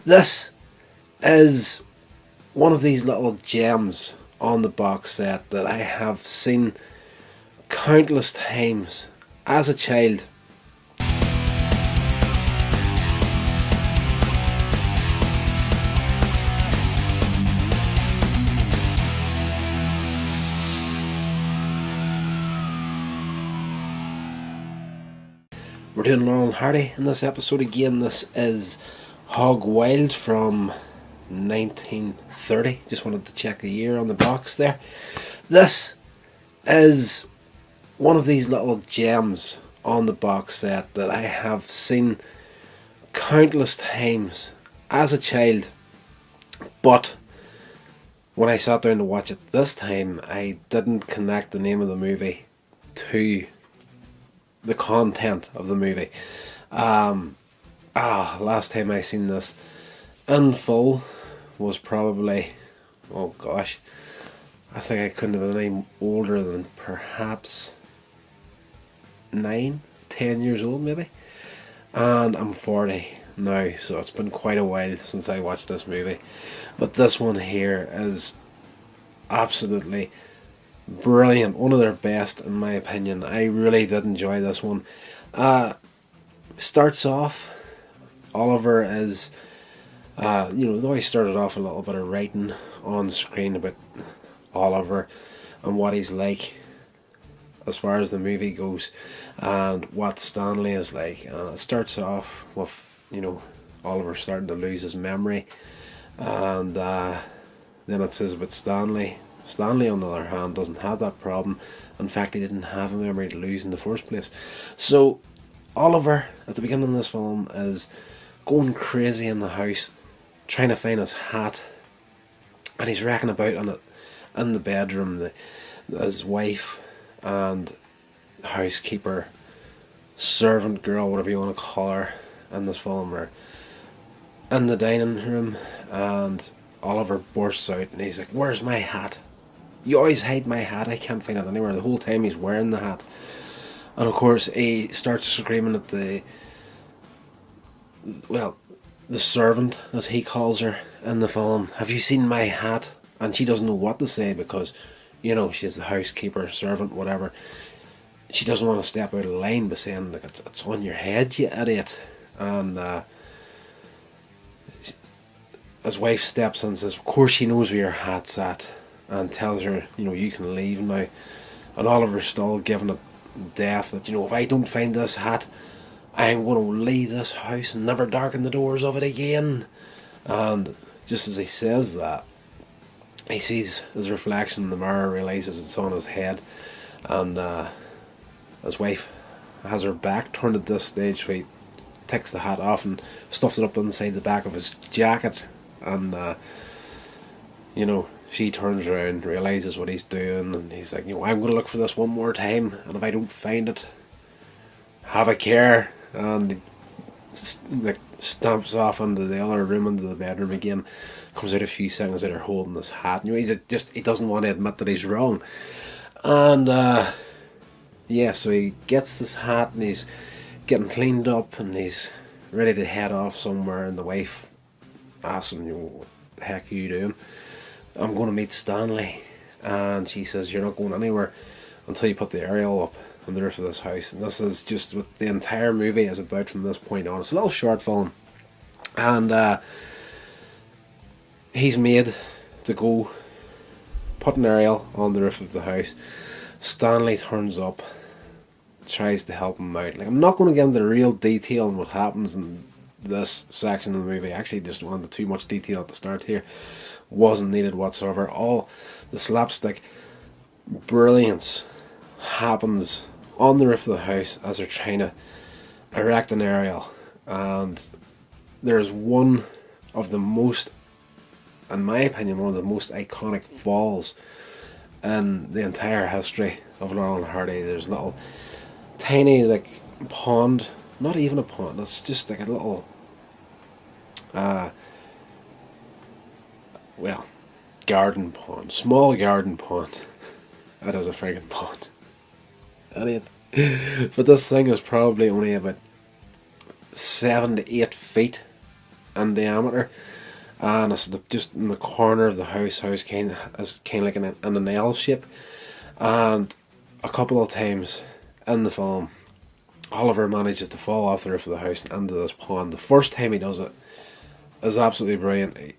This is one of these little gems on the box set that I have seen countless times as a child. We're doing Laurel and Hardy in this episode again. This is Hog Wild from 1930. Just wanted to check the year on the box there. This is one of these little gems on the box set that I have seen countless times as a child. But when I sat down to watch it this time, I didn't connect the name of the movie to the content of the movie. Last time I seen this in full was probably, oh gosh, I think I couldn't have been any older than perhaps 9, 10 years old maybe. And I'm 40 now, so it's been quite a while since I watched this movie. But this one here is absolutely brilliant, one of their best in my opinion. I really did enjoy this one. Starts off, Oliver is, they always started off a little bit of writing on screen about Oliver and what he's like as far as the movie goes, and what Stanley is like. It starts off with, Oliver starting to lose his memory, and then it says about Stanley. Stanley, on the other hand, doesn't have that problem. In fact, he didn't have a memory to lose in the first place. So, Oliver, at the beginning of this film, is going crazy in the house, trying to find his hat, and he's racking about on it in the bedroom. His wife and housekeeper, servant girl, whatever you want to call her, in this film, are in the dining room, and Oliver bursts out and he's like, "Where's my hat? You always hide my hat. I can't find it anywhere." The whole time he's wearing the hat. And of course he starts screaming at the servant, as he calls her in the film, "Have you seen my hat?" And she doesn't know what to say because, she's the housekeeper, servant, whatever. She doesn't want to step out of line by saying, like, it's on your head, you idiot. And his wife steps in and says, "Of course she knows where your hat's at," and tells her, "You can leave now." And Oliver's still giving it death that, "If I don't find this hat, I'm going to leave this house and never darken the doors of it again." And just as he says that, he sees his reflection in the mirror, realises it's on his head, and his wife has her back turned at this stage, so he takes the hat off and stuffs it up inside the back of his jacket. And she turns around, realises what he's doing, and he's like, "I'm going to look for this one more time, and if I don't find it, have a care." And he stamps off into the other room, into the bedroom again, comes out a few seconds later holding this hat. He doesn't want to admit that he's wrong. And so he gets this hat and he's getting cleaned up and he's ready to head off somewhere, and the wife asks him, "What the heck are you doing?" "I'm going to meet Stanley." And she says, "You're not going anywhere until you put the aerial up on the roof of this house." And this is just what the entire movie is about from this point on. It's a little short film, and he's made to go put an aerial on the roof of the house. Stanley turns up, tries to help him out. I'm not going to get into the real detail on what happens in this section of the movie. I actually just wanted too much detail at the start here. Wasn't needed whatsoever. All the slapstick brilliance happens on the roof of the house as they're trying to erect an aerial. And there's one of the most, in my opinion, one of the most iconic falls in the entire history of Laurel and Hardy. There's a little tiny pond, not even a pond, it's just like a little garden pond, small garden pond. That is a friggin' pond, idiot. But this thing is probably only about 7 to 8 feet in diameter, and it's just in the corner of the house. Kind of like in an L shape, and a couple of times in the film, Oliver manages to fall off the roof of the house and into this pond. The first time he does it is absolutely brilliant.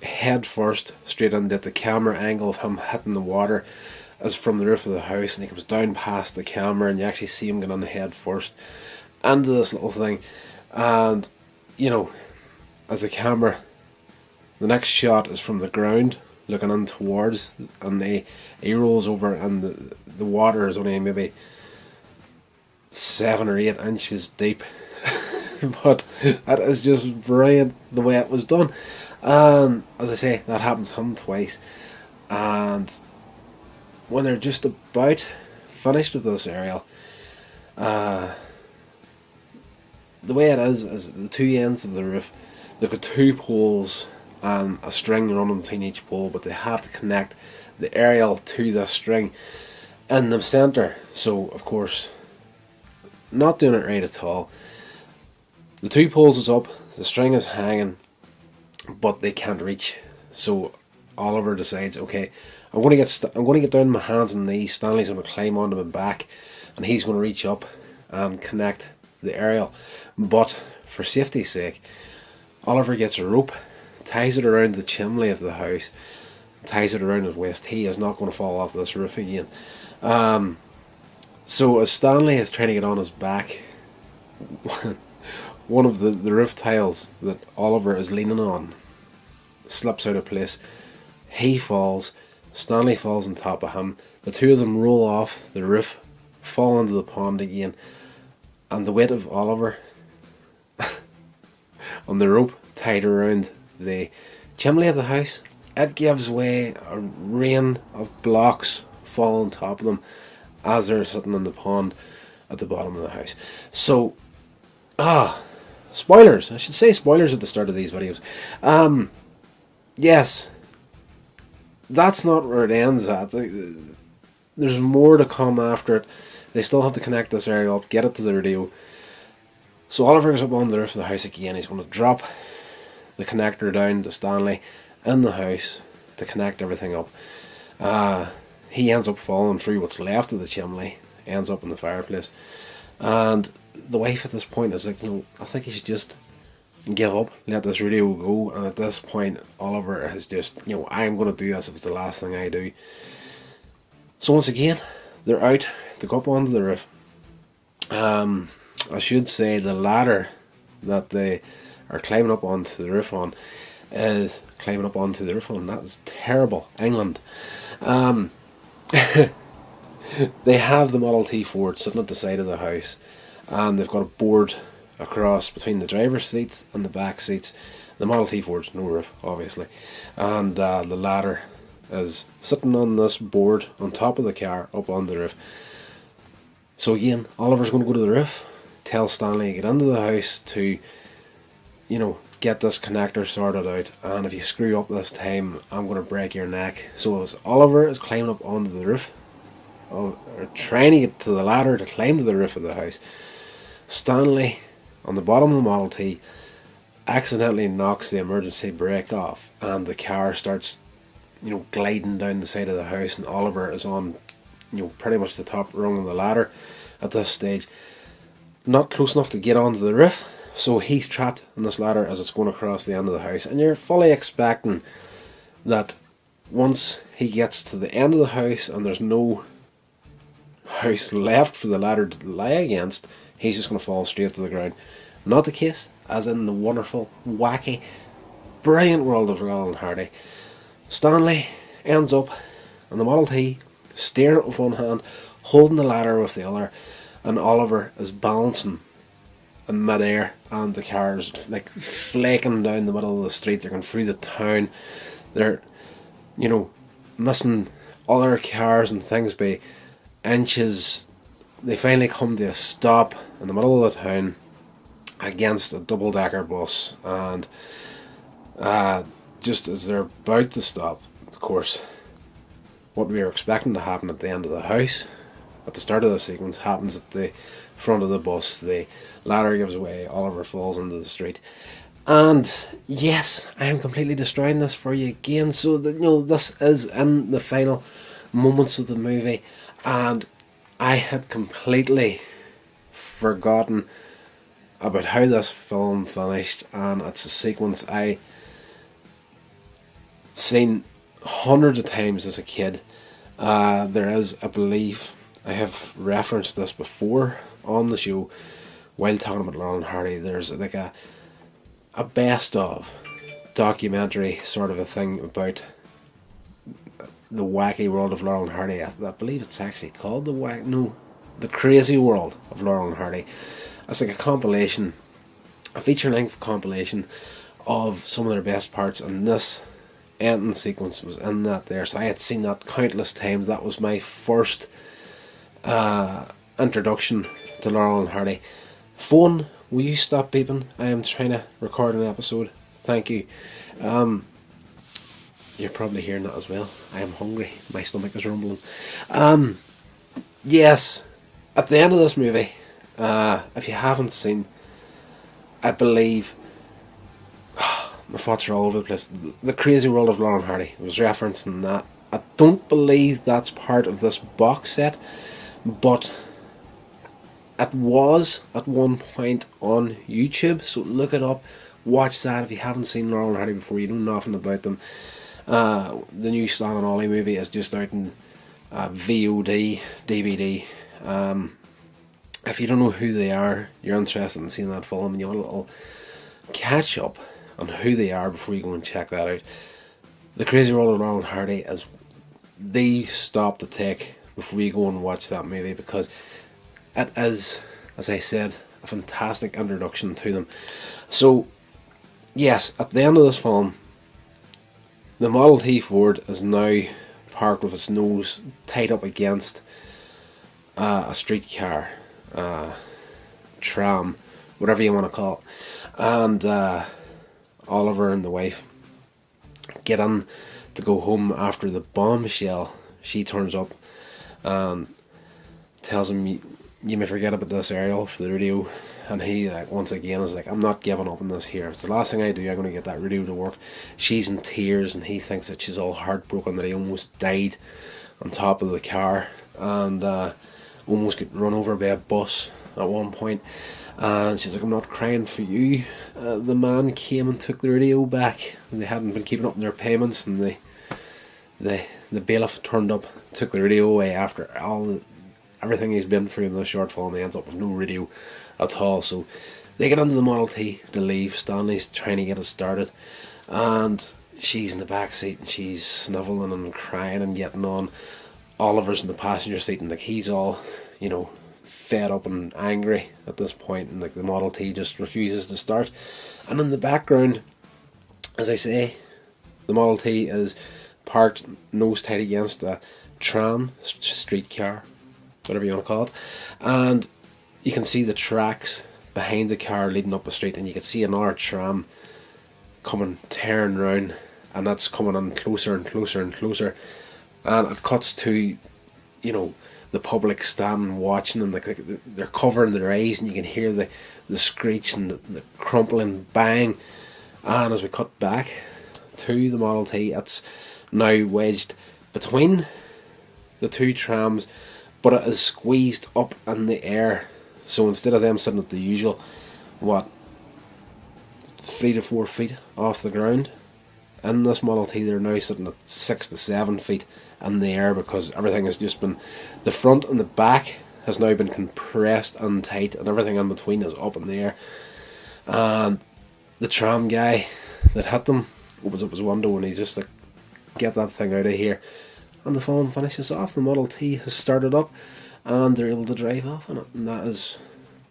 Head first straight into it. The camera angle of him hitting the water is from the roof of the house, and he comes down past the camera, and you actually see him get on the head first into this little thing. And as the camera, the next shot is from the ground looking in towards, and he rolls over, and the water is only maybe 7 or 8 inches deep. But that is just brilliant the way it was done. And as I say, that happens to him twice. And when they're just about finished with this aerial, the way it is the two ends of the roof, they've got 2 poles and a string running between each pole, but they have to connect the aerial to the string in the centre. So of course, not doing it right at all. The 2 poles is up, the string is hanging, but they can't reach. So Oliver decides, okay, I'm going to get down on my hands and knees. Stanley's going to climb onto my back, and he's going to reach up and connect the aerial. But for safety's sake, Oliver gets a rope, ties it around the chimney of the house, ties it around his waist. He is not going to fall off this roof again. So as Stanley is trying to get on his back, one of the roof tiles that Oliver is leaning on slips out of place. He falls. Stanley falls on top of him. The 2 of them roll off the roof, fall into the pond again, and the weight of Oliver on the rope tied around the chimney of the house, it gives way. A rain of blocks fall on top of them as they're sitting in the pond at the bottom of the house. So, spoilers. I should say spoilers at the start of these videos. Yes, that's not where it ends at. There's more to come after it. They still have to connect this area up, get it to the radio. So Oliver goes up on the roof of the house again. He's going to drop the connector down to Stanley in the house to connect everything up. He ends up falling through what's left of the chimney, ends up in the fireplace. And the wife at this point is like, I think he should just give up, let this radio go. And at this point, Oliver has just, I'm going to do this if it's the last thing I do. So once again, they're out to go up onto the roof. I should say the ladder that they are climbing up onto the roof on is climbing up onto the roof on. That is terrible, England. They have the Model T Ford sitting at the side of the house, and they've got a board across between the driver's seats and the back seats. The Model T Ford's no roof, obviously, and the ladder is sitting on this board on top of the car up on the roof. So again, Oliver's going to go to the roof, tell Stanley to get into the house to, get this connector sorted out, and if you screw up this time, I'm going to break your neck. So as Oliver is climbing up onto the roof, or trying to get to the ladder to climb to the roof of the house, Stanley, on the bottom of the Model T, accidentally knocks the emergency brake off, and the car starts, gliding down the side of the house, and Oliver is on, pretty much the top rung of the ladder at this stage, not close enough to get onto the roof. So he's trapped in this ladder as it's going across the end of the house, and you're fully expecting that once he gets to the end of the house and there's no house left for the ladder to lie against, he's just going to fall straight to the ground. Not the case, as in the wonderful, wacky, brilliant world of Laurel and Hardy. Stanley ends up on the Model T, steering it with one hand, holding the ladder with the other, and Oliver is balancing in mid-air, and the car's like flaking down the middle of the street. They're going through the town. They're, missing other cars and things by inches. They finally come to a stop in the middle of the town against a double-decker bus, and just as they're about to stop, of course, what we were expecting to happen at the end of the house, at the start of the sequence, happens at the front of the bus. The ladder gives way, Oliver falls into the street. And yes, I am completely destroying this for you again. So that, this is in the final moments of the movie, and I had completely forgotten about how this film finished, and it's a sequence I seen hundreds of times as a kid. There is, I believe, I have referenced this before on the show while talking about Laurel and Hardy. There's like a best of documentary sort of a thing about the wacky world of Laurel and Hardy. I believe it's actually called the crazy world of Laurel and Hardy. It's like a compilation, a feature-length compilation of some of their best parts, and this ending sequence was in that there. So I had seen that countless times. That was my first introduction to Laurel and Hardy. Phone, will you stop beeping? I am trying to record an episode. Thank you. You're probably hearing that as well. I am hungry. My stomach is rumbling. Yes, at the end of this movie, if you haven't seen, I believe, my thoughts are all over the place. The crazy world of Laurel and Hardy was referencing that. I don't believe that's part of this box set, but it was at one point on YouTube, so look it up, watch that if you haven't seen Laurel and Hardy before, you know nothing about them. The new Stan and Ollie movie is just out in VOD, DVD. If you don't know who they are, you're interested in seeing that film and you want a little catch up on who they are before you go and check that out. The Crazy World of Laurel and Hardy is the stop to take before you go and watch that movie, because it is, as I said, a fantastic introduction to them. So, yes, at the end of this film, the Model T Ford is now parked with its nose tied up against a streetcar, tram, whatever you want to call it. And Oliver and the wife get in to go home after the bombshell. She turns up and tells him, you may forget about this, Ariel, for the radio. And he, once again, is like, I'm not giving up on this here. If it's the last thing I do, I'm going to get that radio to work. She's in tears, and he thinks that she's all heartbroken, that he almost died on top of the car, and almost got run over by a bus at one point. And she's like, I'm not crying for you. The man came and took the radio back. They hadn't been keeping up in their payments, and the bailiff turned up, took the radio away after everything he's been through in this short film. He ends up with no radio at all. So they get into the Model T to leave. Stanley's trying to get it started, and she's in the back seat and she's snivelling and crying and getting on. Oliver's in the passenger seat, and he's all, fed up and angry at this point, and the Model T just refuses to start. And in the background, as I say, the Model T is parked nose tight against a tram, streetcar, whatever you want to call it, and you can see the tracks behind the car leading up the street, and you can see another tram coming, tearing round, and that's coming on closer and closer and closer, and it cuts to, the public standing watching, and they're covering their eyes, and you can hear the screech and the crumpling bang. And as we cut back to the Model T, it's now wedged between the two trams, but it is squeezed up in the air. So instead of them sitting at the usual 3 to 4 feet off the ground, in this Model T they're now sitting at 6 to 7 feet in the air, because everything has just been, the front and the back has now been compressed and tight, and everything in between is up in the air. And the tram guy that hit them opens up his window, and he's just like, get that thing out of here. And the film finishes off. The Model T has started up, and they're able to drive off in it, and that is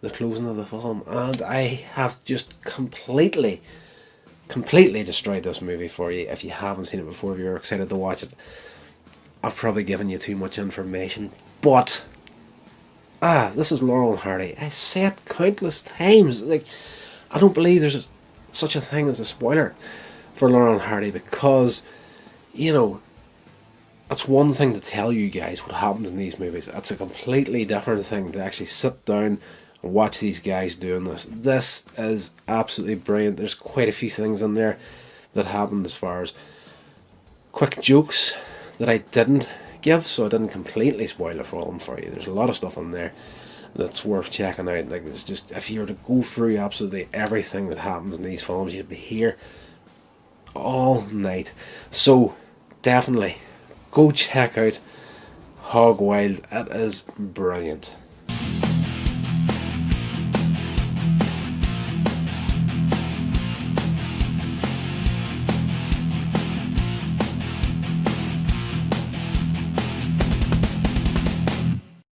the closing of the film. And I have just completely destroyed this movie for you. If you haven't seen it before, if you're excited to watch it, I've probably given you too much information, but this is Laurel and Hardy. I said countless times, I don't believe there's such a thing as a spoiler for Laurel and Hardy, because it's one thing to tell you guys what happens in these movies. It's a completely different thing to actually sit down watch these guys doing this. This is absolutely brilliant. There's quite a few things in there that happened as far as quick jokes that I didn't give, so I didn't completely spoil the film for you. There's a lot of stuff in there that's worth checking out. Like, it's just, if you were to go through absolutely everything that happens in these films, you'd be here all night. So definitely go check out Hog Wild. It is brilliant.